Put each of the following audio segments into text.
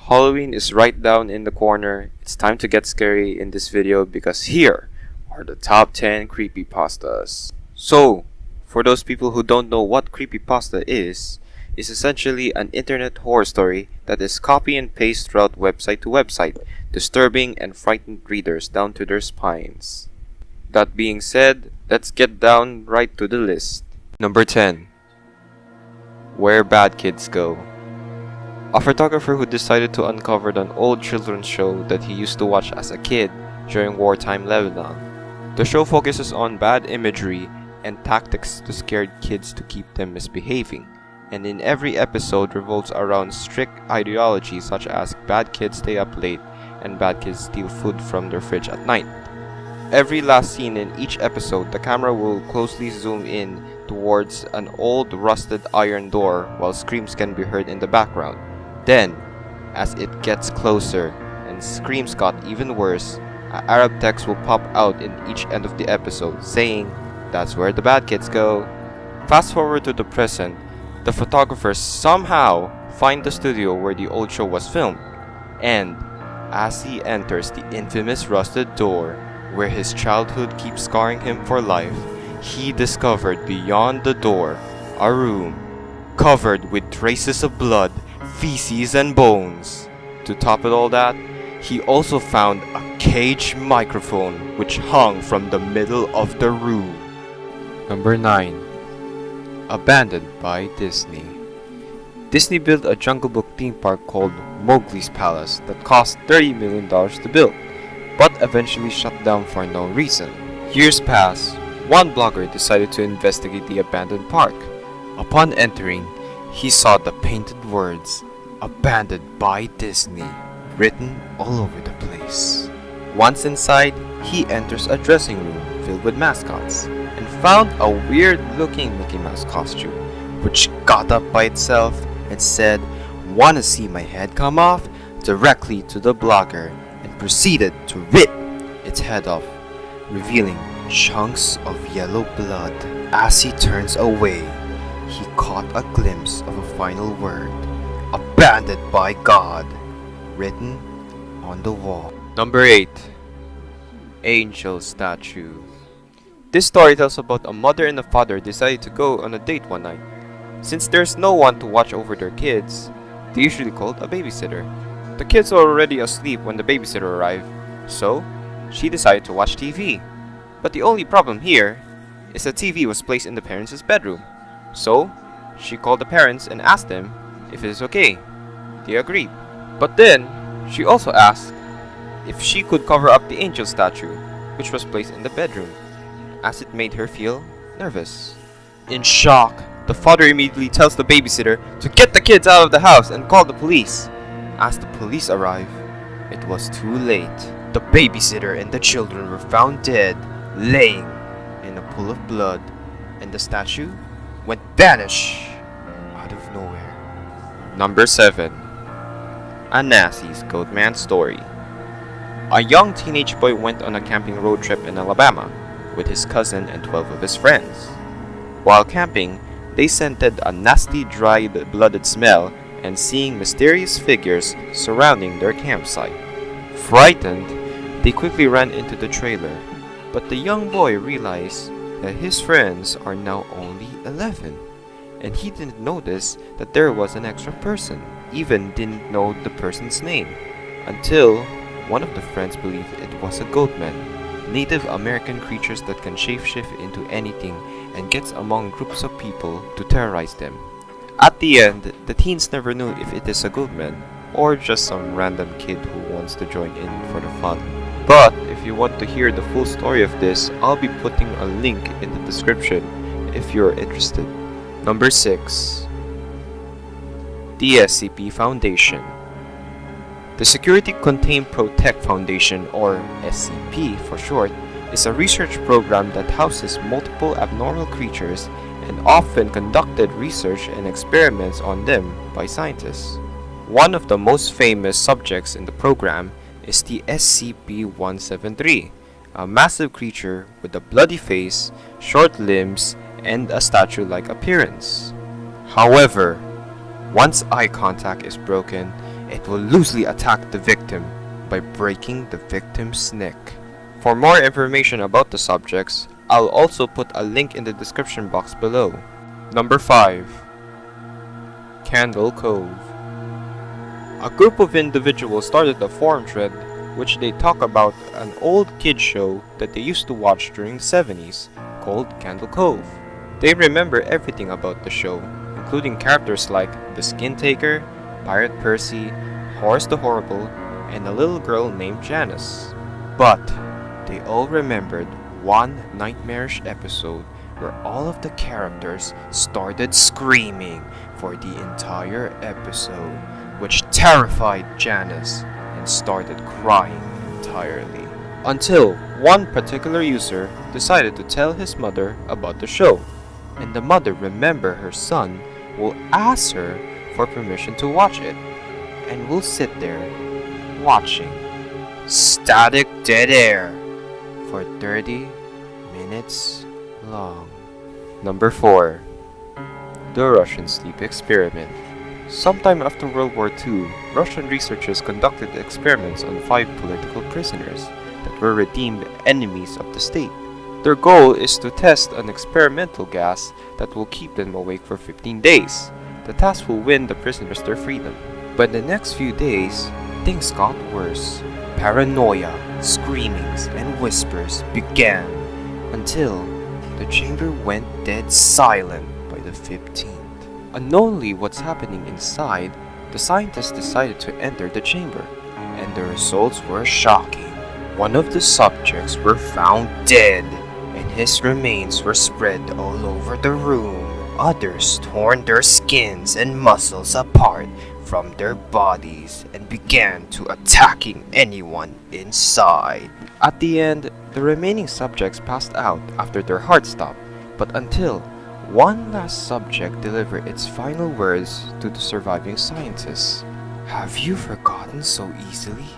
Halloween is right down in the corner. It's time to get scary in this video because here are the top 10 creepypastas. So, for those people who don't know what creepypasta is essentially an internet horror story that is copy and paste throughout website to website, disturbing and frightened readers down to their spines. That being said, let's get down right to the list. Number 10. Where Bad Kids Go. A photographer who decided to uncover an old children's show that he used to watch as a kid during wartime Lebanon. The show focuses on bad imagery and tactics to scare kids to keep them misbehaving, and in every episode revolves around strict ideology such as bad kids stay up late and bad kids steal food from their fridge at night. Every last scene in each episode, the camera will closely zoom in towards an old rusted iron door while screams can be heard in the background. Then, as it gets closer and screams got even worse, an Arab text will pop out in each end of the episode saying, "That's where the bad kids go." Fast forward to the present, the photographers somehow find the studio where the old show was filmed, and as he enters the infamous rusted door where his childhood keeps scarring him for life, he discovered beyond the door a room covered with traces of blood, feces, and bones. To top it all that, he also found a cage microphone which hung from the middle of the room. Number 9. Abandoned by Disney. Disney built a Jungle Book theme park called Mowgli's Palace that cost $30 million to build, but eventually shut down for no reason. Years passed. One blogger decided to investigate the abandoned park. Upon entering, he saw the painted words, "Abandoned by Disney," written all over the place. Once inside, he enters a dressing room filled with mascots and found a weird-looking Mickey Mouse costume, which got up by itself and said, "Wanna see my head come off?" directly to the blogger and proceeded to rip its head off, revealing chunks of yellow blood. As he turns away, he caught a glimpse of a final word, "Abandoned by God," written on the wall. Number 8. Angel Statue. This story tells about a mother and a father decided to go on a date one night. Since there's no one to watch over their kids, they usually called a babysitter. The kids were already asleep when the babysitter arrived, so she decided to watch TV. But the only problem here is the TV was placed in the parents' bedroom. So she called the parents and asked them if it is okay. They agreed. But then she also asked if she could cover up the angel statue, which was placed in the bedroom, as it made her feel nervous. In shock, the father immediately tells the babysitter to get the kids out of the house and call the police. As the police arrive, it was too late. The babysitter and the children were found dead, laying in a pool of blood, and the statue went vanish out of nowhere. Number 7. Anansi's Goatman story. A young teenage boy went on a camping road trip in Alabama with his cousin and 12 of his friends. While camping, they scented a nasty dried blooded smell and seeing mysterious figures surrounding their campsite. Frightened, they quickly ran into the trailer, but the young boy realized that his friends are now only 11, and he didn't notice that there was an extra person, even didn't know the person's name, until one of the friends believed it was a Goatman, Native American creatures that can shapeshift into anything and gets among groups of people to terrorize them. At the end, the teens never knew if it is a Goatman or just some random kid who wants to join in for the fun. But if you want to hear the full story of this, I'll be putting a link in the description if you're interested. Number 6. The SCP Foundation. The Security Contain Protect Foundation, or SCP for short, is a research program that houses multiple abnormal creatures and often conducted research and experiments on them by scientists. One of the most famous subjects in the program is the SCP-173, a massive creature with a bloody face, short limbs, and a statue-like appearance. However, once eye contact is broken, it will loosely attack the victim by breaking the victim's neck. For more information about the subjects, I'll also put a link in the description box below. Number 5. Candle Cove. A group of individuals started a forum thread which they talk about an old kid show that they used to watch during the 70s called Candle Cove. They remember everything about the show, including characters like the Skin Taker, Pirate Percy, Horace the Horrible, and a little girl named Janice. But they all remembered one nightmarish episode where all of the characters started screaming for the entire episode, which terrified Janice and started crying entirely. Until one particular user decided to tell his mother about the show, and the mother remembered her son will ask her for permission to watch it, and will sit there watching static dead air for 30 minutes long. Number 4. The Russian Sleep Experiment. Sometime after World War II, Russian researchers conducted experiments on 5 political prisoners that were redeemed enemies of the state. Their goal is to test an experimental gas that will keep them awake for 15 days. The task will win the prisoners their freedom. But the next few days, things got worse. Paranoia, screamings, and whispers began until the chamber went dead silent by the 15th. Unknowingly what's happening inside, the scientists decided to enter the chamber, and the results were shocking. One of the subjects were found dead, and his remains were spread all over the room. Others torn their skins and muscles apart from their bodies and began to attacking anyone inside. At the end, the remaining subjects passed out after their hearts stopped, but until one last subject delivered its final words to the surviving scientists. Have you forgotten so easily?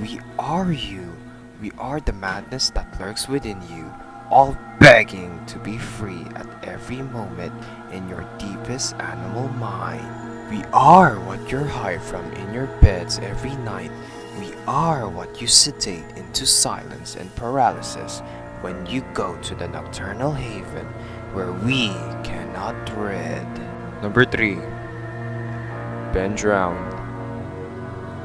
We are you. We are the madness that lurks within you, all begging to be free at every moment in your deepest animal mind. We are what you're high from in your beds every night. We are what you sedate into silence and paralysis when you go to the nocturnal haven where we cannot dread. Number 3. Ben Drowed.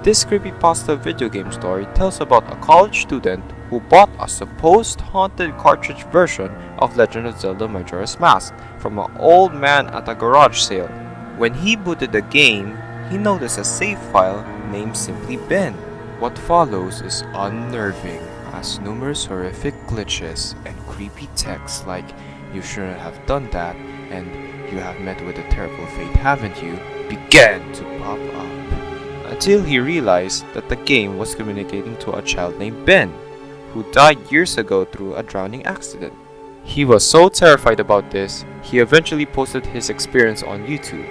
This creepypasta video game story tells about a college student who bought a supposed haunted cartridge version of Legend of Zelda Majora's Mask from an old man at a garage sale. When he booted the game, he noticed a save file named simply Ben. What follows is unnerving, as numerous horrific glitches and creepy texts like "You shouldn't have done that" and "You have met with a terrible fate, haven't you?" began to pop up. Until he realized that the game was communicating to a child named Ben, who died years ago through a drowning accident. He was so terrified about this, he eventually posted his experience on YouTube.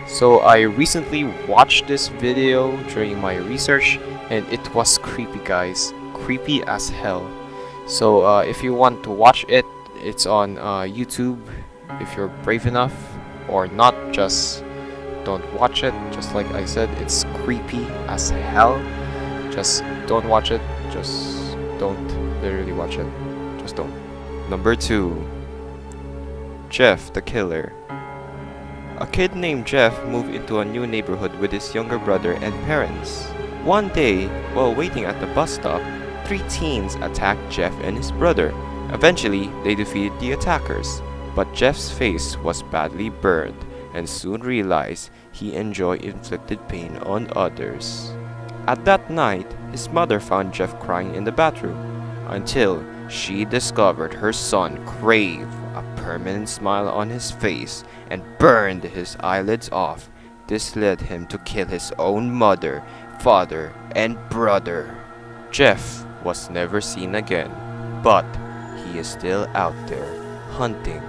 So I recently watched this video during my research, and it was creepy, guys. Creepy as hell. So if you want to watch it, it's on YouTube. If you're brave enough, or not, just don't watch it. Just like I said, it's creepy as hell. Just don't watch it. Just don't literally watch it. Just don't. Number 2. Jeff the Killer. A kid named Jeff moved into a new neighborhood with his younger brother and parents. One day, while waiting at the bus stop, 3 teens attacked Jeff and his brother. Eventually, they defeated the attackers, but Jeff's face was badly burned and soon realized he enjoyed inflicted pain on others. At that night, his mother found Jeff crying in the bathroom until she discovered her son crave a permanent smile on his face and burned his eyelids off. This led him to kill his own mother, father, and brother. Jeff was never seen again, but he is still out there hunting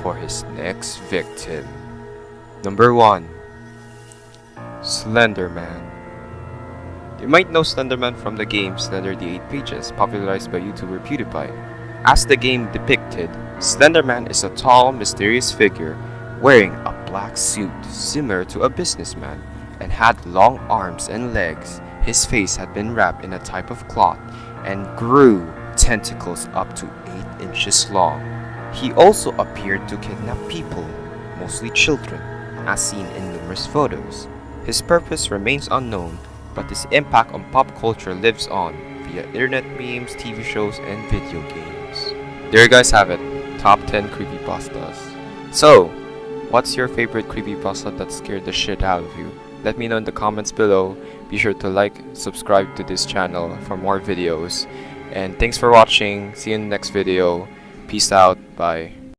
for his next victim. Number 1. Slendar Man. You might know Slender Man from the game Slender the 8 Pages, popularized by YouTuber PewDiePie. As the game depicted, Slender Man is a tall, mysterious figure wearing a black suit similar to a businessman, and had long arms and legs. His face had been wrapped in a type of cloth and grew tentacles up to 8 inches long. He also appeared to kidnap people, mostly children, as seen in numerous photos. His purpose remains unknown, but his impact on pop culture lives on via internet memes, TV shows, and video games. There you guys have it, top 10 creepypastas. So, what's your favorite creepypasta that scared the shit out of you? Let me know in the comments below. Be sure to like, subscribe to this channel for more videos. And thanks for watching. See you in the next video. Peace out. Bye.